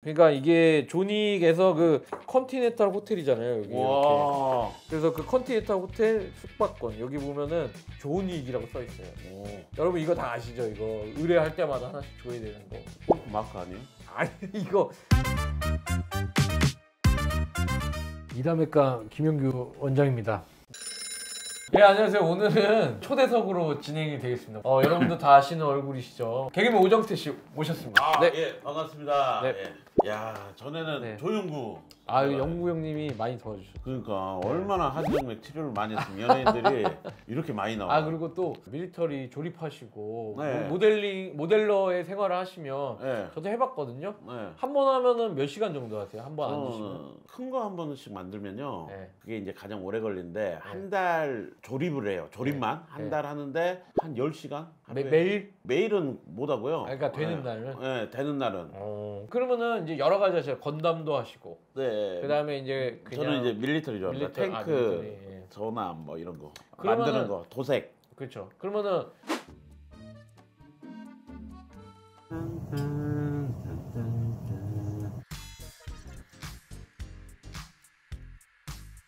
그러니까 이게 조닉에서 그 컨티넨탈 호텔이잖아요. 여기 와. 이렇게. 그래서 그 컨티넨탈 호텔 숙박권 여기 보면은 조닉이라고 써 있어요. 오. 여러분 이거 다 아시죠? 이거 의뢰할 때마다 하나씩 줘야 되는 거. 마크 아니에요? 아니 이거 이다메카 김영규 원장입니다. 네 안녕하세요. 오늘은 초대석으로 진행이 되겠습니다. 여러분도 다 아시는 얼굴이시죠? 개그맨 오정태 씨 모셨습니다. 네. 예, 반갑습니다. 네. 예. 야, 전에는 네. 조용구. 영구 형님이 많이 도와주셨어요. 그러니까 얼마나 하지정맥 치료를 많이 했으면 연예인들이 이렇게 많이 나와요. 그리고 또 밀리터리 조립하시고 네. 모델러의 생활을 하시면 네. 저도 해봤거든요. 네. 한 번 하면은 몇 시간 정도 하세요? 한 번 앉으시면? 큰 거 한 번씩 만들면요. 네. 그게 이제 가장 오래 걸리는데 한 달 조립을 해요. 조립만 한 네. 달 하는데 한 10시간? 매일? 매일은 못 하고요. 그러니까 되는 날은? 네, 되는 날은. 그러면은 이제 여러 가지 하셔요. 건담도 하시고. 네. 그다음에 이제 그냥 저는 이제 밀리터리 좋아합니다. 탱크, 밀리터리, 예. 전함 뭐 이런 거 그러면은- 만드는 거, 도색. 그렇죠. 그러면은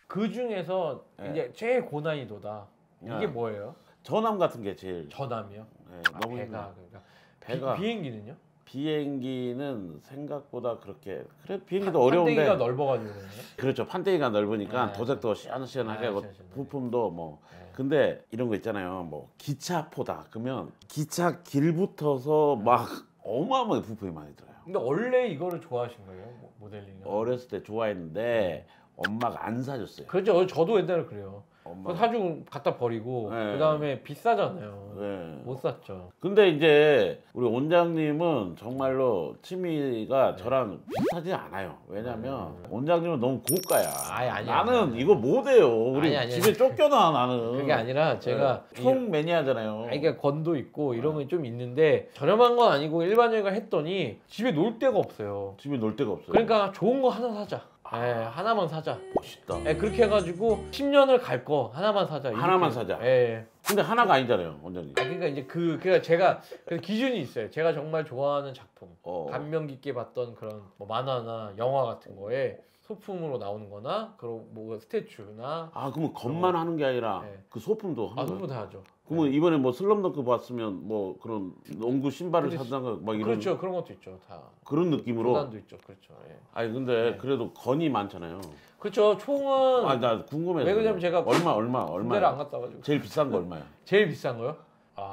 그 중에서 네. 이제 제일 고난이도다. 이게 네. 뭐예요? 전함 같은 게 제일 전함이요? 네, 너무 배가 힘들어요. 그러니까 배가 비행기는요? 비행기는 생각보다 그렇게 어려운데 판때기가 넓어가지고 그러나요? 그렇죠. 판때기가 넓으니까 네. 도색도 시원시원하게 하고 시원시원하게. 부품도 뭐 네. 근데 이런 거 있잖아요. 뭐 기차포다 그러면 기차 길부터서 막 어마어마하게 부품이 많이 들어요. 근데 원래 이거를 좋아하신 거예요? 모델링을? 어렸을 때 좋아했는데 엄마가 안 사줬어요. 그렇죠. 저도 옛날에 그래요. 엄마. 사주고 갖다 버리고 네. 그다음에 비싸잖아요. 네. 못 샀죠. 근데 이제 우리 원장님은 정말로 취미가 네. 저랑 비슷하지 않아요. 왜냐면 원장님은 너무 고가야. 아니야, 나는 아니야. 이거 못해요. 우리 아니야. 집에 쫓겨나 나는. 그게 아니라 제가 네. 총 매니아잖아요. 그러니까 건도 있고 이런 건 좀 있는데 저렴한 건 아니고 일반적인 했더니 집에 놀 데가 없어요. 집에 놀 데가 없어요. 그러니까 좋은 거 하나 사자. 하나만 사자. 멋있다. 그렇게 해가지고 10년을 갈 거 하나만 사자. 이렇게. 하나만 사자. 근데 하나가 아니잖아요, 원장님. 그러니까 이제 그러니까 제가 그 기준이 있어요. 제가 정말 좋아하는 작품, 감명 깊게 봤던 그런 뭐 만화나 영화 같은 거에 소품으로 나오는 거나 그런 뭐 스태츄나 그러면 겉만 하는 게 아니라 네. 그 소품도 하는 거예요? 소품 다 하죠. 그러면 이번에 뭐 슬럼덩크 봤으면 뭐 그런 농구 신발을 그렇지. 사다가 막 이런 그렇죠. 그런 것도 있죠. 다. 그런 느낌으로. 조단도 있죠. 그렇죠. 예. 아니 근데 네. 그래도 건이 많잖아요. 그렇죠. 총은 나 궁금해서. 왜 그러냐면 제가 얼마? 군대를 안 갔다 가지고 제일 비싼 거 얼마야? 제일 비싼 거요?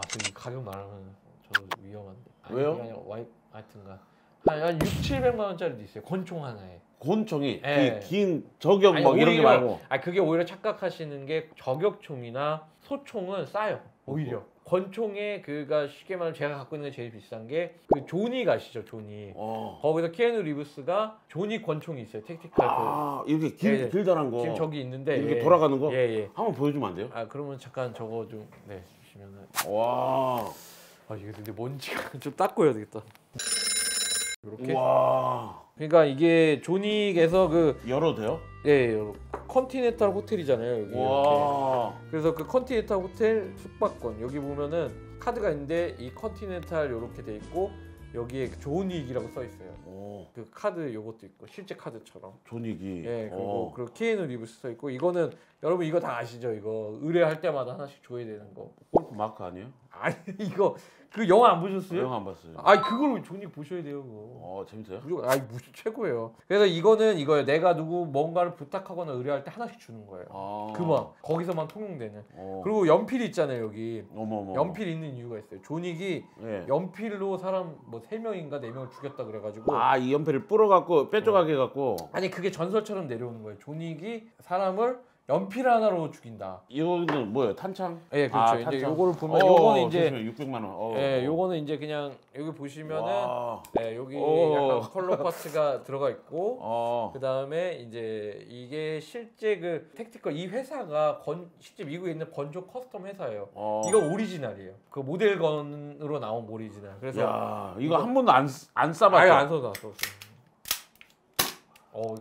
저기 가격 말하면 저도 위험한데. 왜요? 그게 아니라 하여튼간 한 6, 700만 원짜리도 있어요. 권총 하나에. 권총이 예. 긴 저격 아니, 막 이런 게 오히려- 말고. 그게 오히려 착각하시는 게 저격총이나 소총은 싸요. 오히려. 권총에 그가 쉽게 말하면 제가 갖고 있는 게 제일 비싼 게 그 조닉 아시죠? 조닉. 거기서 키아누 리브스가 조닉 권총이 있어요. 택티컬. 이렇게 예, 길다란 거. 지금 저기 있는데 이렇게 돌아가는 거? 예. 한번 보여주면 안 돼요? 그러면 잠깐 저거 좀 주시면은. 와. 이게 근데 먼지가 좀 닦고 해야 되겠다. 이렇게. 와. 그러니까 이게 조닉에서 열어도 돼요? 컨티넨탈 호텔이잖아요. 여기 이렇게. 와. 그래서 그 컨티넨탈 호텔 숙박권 여기 보면은 카드가 있는데 이 컨티넨탈 이렇게 돼 있고 여기에 조닉이라고 써 있어요. 그 카드 요것도 있고 실제 카드처럼. 조닉이. 그리고 키아누 리브스 써 있고 이거는 여러분 이거 다 아시죠? 이거 의뢰할 때마다 하나씩 줘야 되는 거. 골프 마크 아니에요? 아니 이거 그 영화 안 보셨어요? 영화 안 봤어요. 그걸 조닉 보셔야 돼요. 그거. 재밌어요? 무조건 무슨 최고예요. 그래서 이거는 이거예요. 내가 누구 뭔가를 부탁하거나 의뢰할 때 하나씩 주는 거예요. 그만 거기서만 통용되는. 그리고 연필 있잖아요 여기. 어머머. 연필 있는 이유가 있어요. 조닉이 연필로 사람 뭐 3명인가 4명을 죽였다 그래가지고. 이 연필을 뿌려갖고 뾰족하게 해갖고. 아니 그게 전설처럼 내려오는 거예요. 조닉이 사람을 연필 하나로 죽인다. 이거는 뭐예요? 탄창? 예, 그렇죠. 탄창. 이제 요거를 보면 요거는 이제 600만 원. 요거는 이제 그냥 여기 보시면은 여기 오. 약간 컬러 파츠가 들어가 있고 그다음에 이제 이게 실제 그 택티컬 이 회사가 실제 미국에 있는 건조 커스텀 회사예요. 이거 오리지널이에요. 그 모델건으로 나온 오리지널. 그래서 이거 한 번도 안 써봤죠? 안 써도 안 썼어요.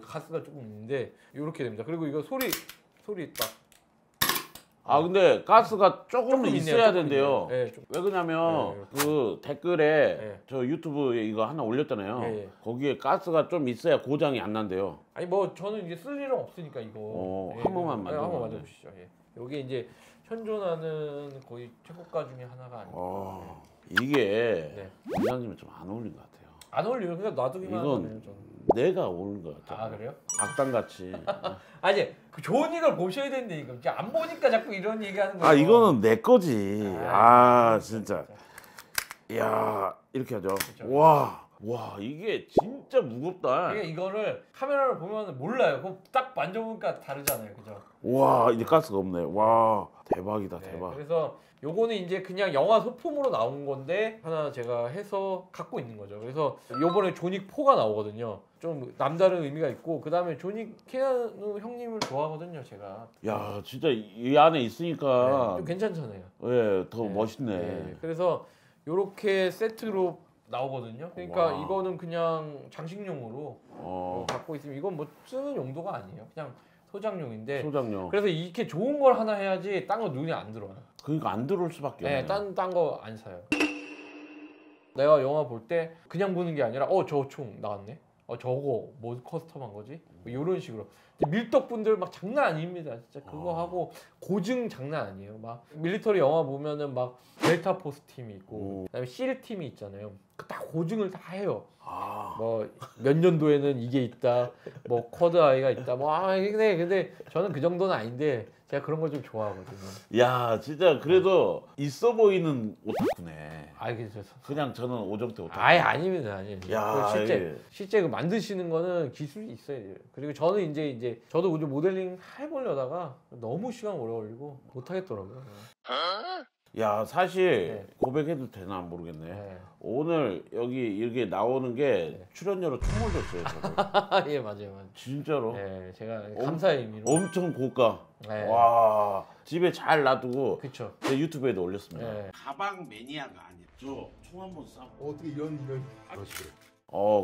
가스가 조금 있는데 이렇게 됩니다. 그리고 이거 소리 딱 아 근데 가스가 조금 있네요, 있어야 조금 된대요. 있네요. 네, 좀. 왜 그러냐면 네. 그 댓글에 네. 저 유튜브에 이거 하나 올렸잖아요. 네. 거기에 가스가 좀 있어야 고장이 안 난대요. 아니 뭐 저는 이제 쓸 일은 없으니까 이거. 한 번만 만져. 한번 만져보시죠. 예. 여기 이제 현존하는 거의 최고가 중에 하나가 아니고. 이게 네. 원장님은 좀 안 어울린 것 같아요. 안 어울리면 그냥 놔두기만 이건 하면 저는. 내가 어울린 것 같아요. 아 그래요? 악당같이. 아니 그 좋은 이걸 보셔야 되는데 이거 이제 안 보니까 자꾸 이런 얘기하는 거예요. 아 이거는 내 거지. 진짜. 이야 이렇게 하죠. 그렇죠. 와 이게 진짜 무겁다. 이게 이거를 카메라로 보면 몰라요. 그럼 딱 만져보니까 다르잖아요, 그죠? 와 이제 가스가 없네. 와 대박이다 네, 대박. 그래서 요거는 이제 그냥 영화 소품으로 나온 건데 하나 제가 해서 갖고 있는 거죠. 그래서 요번에 조닉 4가 나오거든요. 좀 남다른 의미가 있고 그 다음에 조닉 케아누 형님을 좋아하거든요, 제가. 야 진짜 이 안에 있으니까 좀 괜찮잖아요. 더 멋있네. 네, 그래서 요렇게 세트로 나오거든요. 그러니까 와. 이거는 그냥 장식용으로 갖고 있으면 이건 뭐 쓰는 용도가 아니에요. 그냥 소장용인데. 소장용. 그래서 이렇게 좋은 걸 하나 해야지 딴 거 눈에 안 들어와요. 그러니까 안 들어올 수밖에 네, 없네. 딴 거 안 사요. 내가 영화 볼 때 그냥 보는 게 아니라 저 총 나왔네. 저거 뭐 커스텀한 거지? 뭐 이런 식으로. 밀떡분들 막 장난 아닙니다. 진짜 그거 하고 고증 장난 아니에요. 막 밀리터리 영화 보면은 막 델타 포스 팀이 있고 그다음에 실 팀이 있잖아요. 그 다 고증을 다 해요. 뭐 몇 년도에는 이게 있다. 뭐 쿼드 아이가 있다. 뭐 근데 저는 그 정도는 아닌데 제가 그런 걸 좀 좋아하거든요. 야 진짜 그래도 있어 보이는 오타쿠네. 그냥 저는 오정태 오타쿠. 아닙니다. 야, 실제 그 만드시는 거는 기술이 있어야 돼요. 그리고 저는 이제 저도 요즘 모델링 해보려다가 너무 시간 오래 걸리고 못 하겠더라고요. 야 사실 네. 고백해도 되나 모르겠네. 네. 오늘 여기 이렇게 나오는 게 출연료로 총을 줬어요. 저를. 예, 맞아요. 진짜로. 네, 제가 감사의 의미로. 엄청 고가. 네. 와 집에 잘 놔두고 그쵸. 제 유튜브에도 올렸습니다. 네. 가방 매니아가 아니야. 저 총 한번 쏴. 어떻게 이런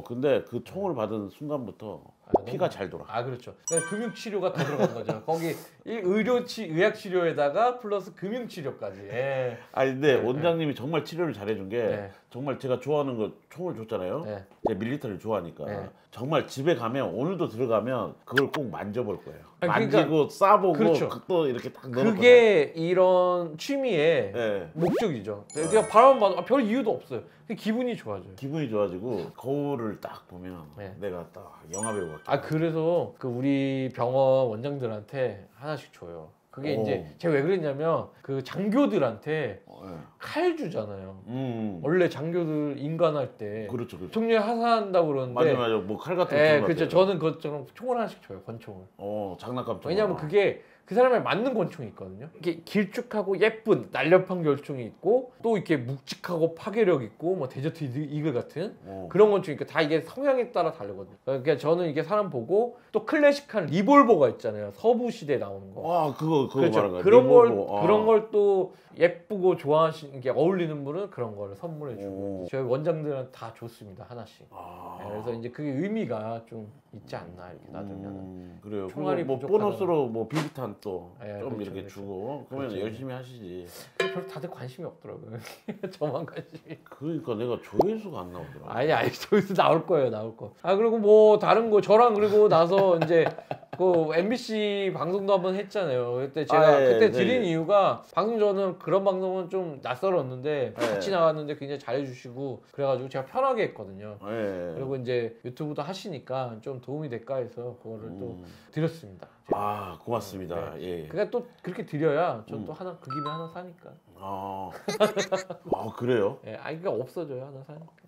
근데 그 총을 받은 순간부터 피가 잘 돌아. 그렇죠. 그러니까 금융치료가 더 들어간 거죠. 거기 의학치료에다가 플러스 금융치료까지. 예. 근데 원장님이 정말 치료를 잘해준 게 네. 정말 제가 좋아하는 거 총을 줬잖아요. 네. 제가 밀리터리를 좋아하니까 네. 정말 집에 가면 오늘도 들어가면 그걸 꼭 만져볼 거예요. 그러니까, 만지고 쏴보고 그렇죠. 또 이렇게 딱 넣어놓고. 그게 이런 취미의 네. 목적이죠. 그냥 바라만 봐도 별 이유도 없어요. 그냥 기분이 좋아져요. 기분이 좋아지고 거울을 딱 보면 네. 내가 딱 영화배우 같아. 그래서 그 우리 병원 원장들한테 하나씩 줘요. 그게 이제 제가 왜 그랬냐면 그 장교들한테 칼 주잖아요. 원래 장교들 인간할 때 그렇죠. 총력 하사한다고 그러는데 맞아. 뭐 칼 같은 거. 네, 그렇죠. 저는 그것처럼 총을 하나씩 줘요. 권총을. 장난감 총. 왜냐면 그게 그 사람에 맞는 권총이 있거든요. 이게 길쭉하고 예쁜 날렵한 권총이 있고 또 이렇게 묵직하고 파괴력 있고 뭐 데저트 이글 같은 그런 권총이 있고 다 이게 성향에 따라 다르거든요. 그러니까 저는 이게 사람 보고 또 클래식한 리볼버가 있잖아요. 서부 시대에 나오는 거. 그거 그렇죠. 말하는 거야. 그런 걸 또 예쁘고 좋아하시는 게 어울리는 분은 그런 거를 선물해 주고 저희 원장들은 다 줬습니다. 하나씩. 네, 그래서 이제 그게 의미가 좀 있지 않나 이렇게 놔두면. 그래요. 총알이 뭐 부족하다는 보너스로 뭐 비비탄 또 좀 그렇죠, 이렇게 그렇죠. 주고 그러면 그렇죠. 열심히 하시지. 별로 다들 관심이 없더라고요. 저만 관심이. 그러니까 내가 조회수가 안 나오더라고. 아니 저기서 나올 거예요, 나올 거. 그리고 뭐 다른 거 저랑 그리고 나서 이제 그 MBC 방송도 한번 했잖아요. 그때 제가 그때 드린 이유가 방송 저는 그런 방송은 좀 낯설었는데 같이 나갔는데 굉장히 잘해주시고 그래가지고 제가 편하게 했거든요. 그리고 이제 유튜브도 하시니까 좀 도움이 될까 해서 그거를 또 드렸습니다. 고맙습니다. 예. 그러니까 또 그렇게 드려야 전 또 하나 그 김에 하나 사니까. 그래요? 그러니까 없어져요 하나 사니까.